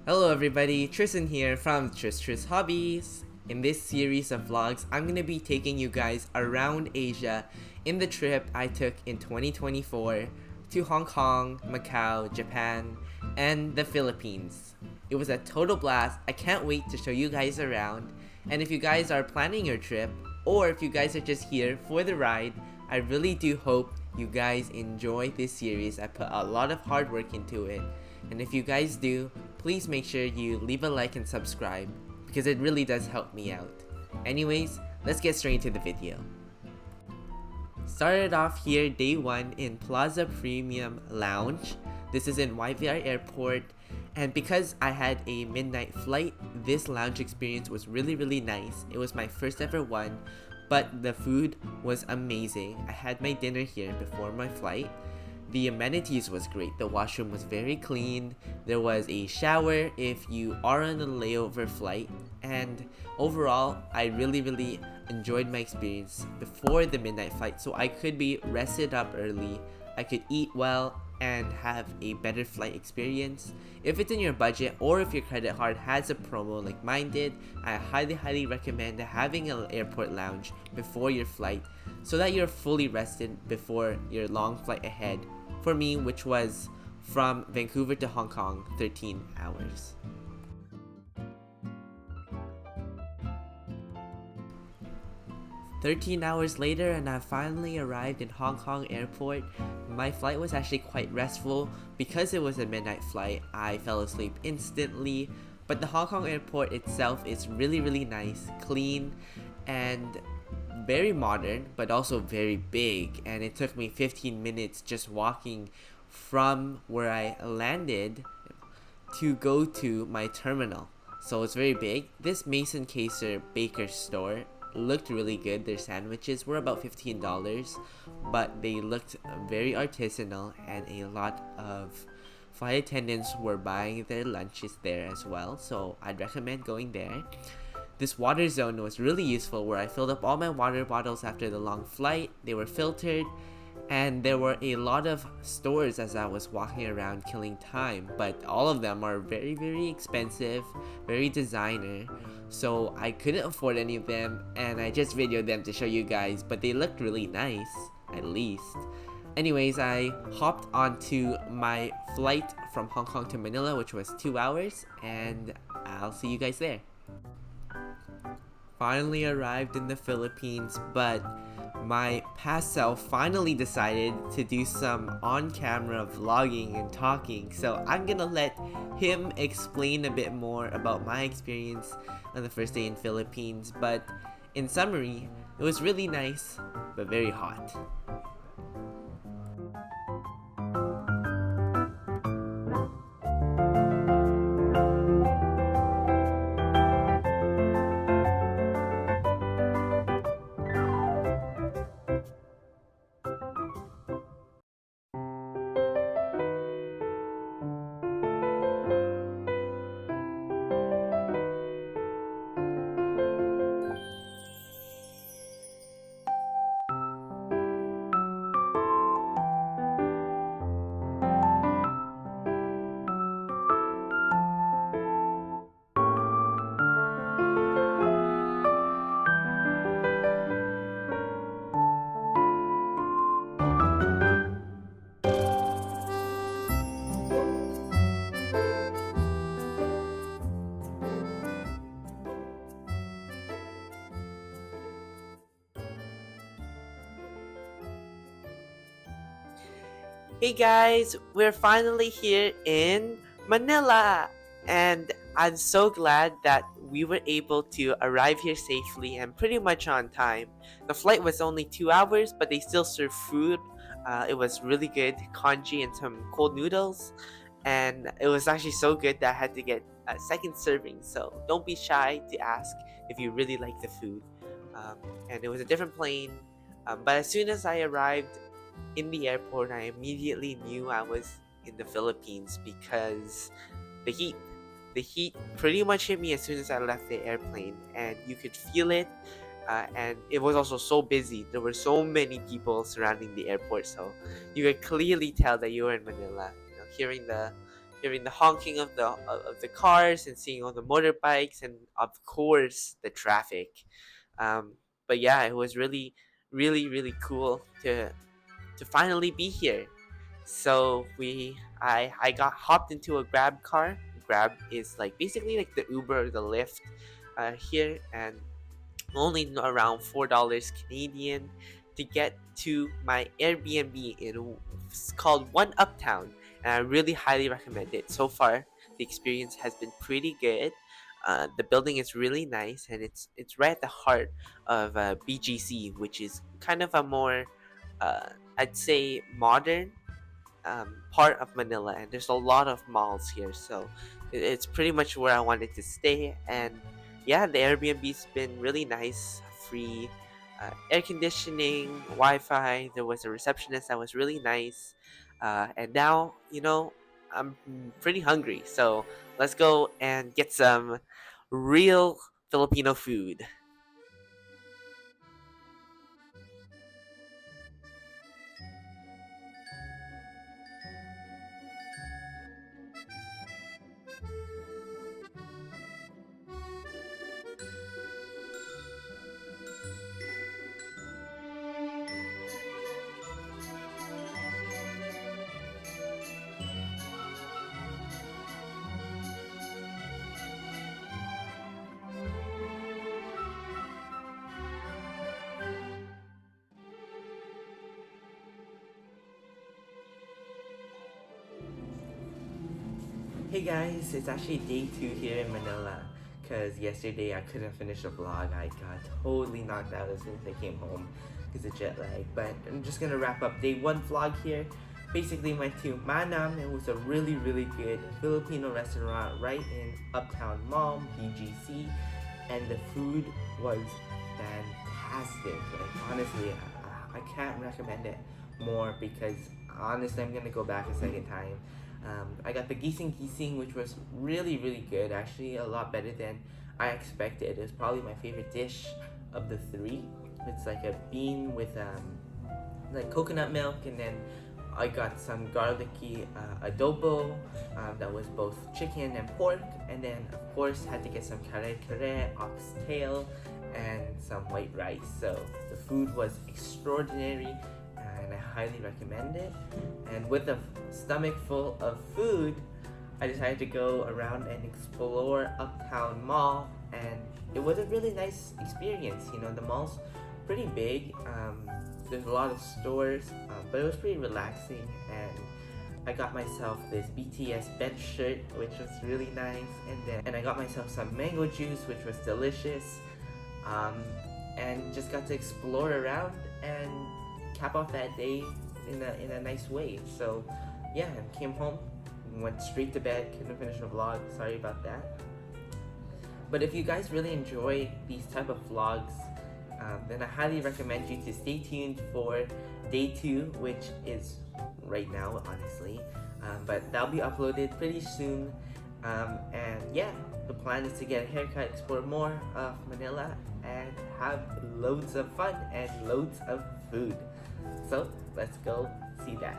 Hello everybody, Tristan here from Tris Hobbies. In this series of vlogs, I'm going to be taking you guys around Asia in the trip I took in 2024 to Hong Kong, Macau, Japan, and the Philippines. It was a total blast. I can't wait to show you guys around. And if you guys are planning your trip, or if you guys are just here for the ride, I really do hope you guys enjoy this series. I put a lot of hard work into it. And if you guys do, please make sure you leave a like and subscribe because it really does help me out. Anyways, let's get straight into the video. Started off here day 1 in Plaza Premium Lounge. This is in YVR Airport, and because I had a midnight flight, this lounge experience was really nice. It was my first ever one, but the food was amazing. I had my dinner here before my flight. The amenities was great. The washroom was very clean. There was a shower if you are on a layover flight. And overall, I really enjoyed my experience before the midnight flight, so I could be rested up early. I could eat well and have a better flight experience. If it's in your budget or if your credit card has a promo like mine did, I highly recommend having an airport lounge before your flight so that you're fully rested before your long flight ahead. For me, which was from Vancouver to Hong Kong, 13 hours. "13 hours later, and I finally arrived in Hong Kong airport. My flight was actually quite restful. Because it was a midnight flight, I fell asleep instantly. But the Hong Kong airport itself is really nice, clean, and very modern, but also very big. And it took me 15 minutes just walking from where I landed to go to my terminal. So it's very big. This Mason Kaser Baker store looked really good. Their sandwiches were about $15, but they looked very artisanal, and a lot of flight attendants were buying their lunches there as well, so I'd recommend going there. This water zone was really useful, where I filled up all my water bottles after the long flight. They were filtered, and there were a lot of stores as I was walking around killing time, but all of them are very expensive, very designer, so I couldn't afford any of them, and I just videoed them to show you guys, but they looked really nice, at least. Anyways, I hopped onto my flight from Hong Kong to Manila, which was 2 hours, and I'll see you guys there. Finally arrived in the Philippines, but my past self finally decided to do some on-camera vlogging and talking, so I'm gonna let him explain a bit more about my experience on the first day in Philippines. But in summary, it was really nice, but very hot. Hey guys, we're finally here in Manila, and I'm so glad that we were able to arrive here safely and pretty much on time. The flight was only 2 hours, but they still served food. It was really good, congee and some cold noodles, and it was actually so good that I had to get a second serving, so don't be shy to ask if you really like the food. And it was a different plane, but as soon as I arrived in the airport, I immediately knew I was in the Philippines because the heat. The heat pretty much hit me as soon as I left the airplane, and you could feel it. And it was also so busy. There were so many people surrounding the airport, so you could clearly tell that you were in Manila. You know, hearing the hearing the honking of the cars and seeing all the motorbikes and of course the traffic. Um, but yeah, it was really cool to finally be here. So I got hopped into a Grab car. Grab is like basically like the Uber or the Lyft here, and only around $4 Canadian to get to my Airbnb in it's called One Uptown, and I really highly recommend it. So far, the experience has been pretty good. The building is really nice, and it's right at the heart of BGC, which is kind of a more I'd say modern part of Manila, and there's a lot of malls here, so it's pretty much where I wanted to stay. And yeah, the Airbnb's been really nice, free air conditioning, Wi-Fi. There was a receptionist that was really nice, and now I'm pretty hungry, so let's go and get some real Filipino food. Hey guys, it's actually day 2 here in Manila. Because yesterday I couldn't finish a vlog. I got totally knocked out as soon as I came home because of jet lag. But I'm just gonna wrap up day 1 vlog here. Basically went to Manam. It was a really good Filipino restaurant right in Uptown Mall, BGC. And the food was fantastic. Like honestly, I can't recommend it more because honestly I'm gonna go back a second time. I got the gising, which was really good. Actually, a lot better than I expected. It was probably my favorite dish of the 3. It's like a bean with like coconut milk, and then I got some garlicky adobo that was both chicken and pork, and then of course had to get some kare oxtail, and some white rice. So the food was extraordinary, and I highly recommend it. And with a stomach full of food, I decided to go around and explore Uptown Mall, and it was a really nice experience. The mall's pretty big. There's a lot of stores, but it was pretty relaxing. And I got myself this BTS bench shirt, which was really nice, and I got myself some mango juice, which was delicious. Um, and just got to explore around and cap off that day in a nice way. So yeah, I came home, went straight to bed, couldn't finish the vlog. Sorry about that. But if you guys really enjoy these type of vlogs, then I highly recommend you to stay tuned for day 2, which is right now, honestly. But that'll be uploaded pretty soon. And yeah, the plan is to get a haircut, explore more of Manila, and have loads of fun and loads of food. So let's go see that.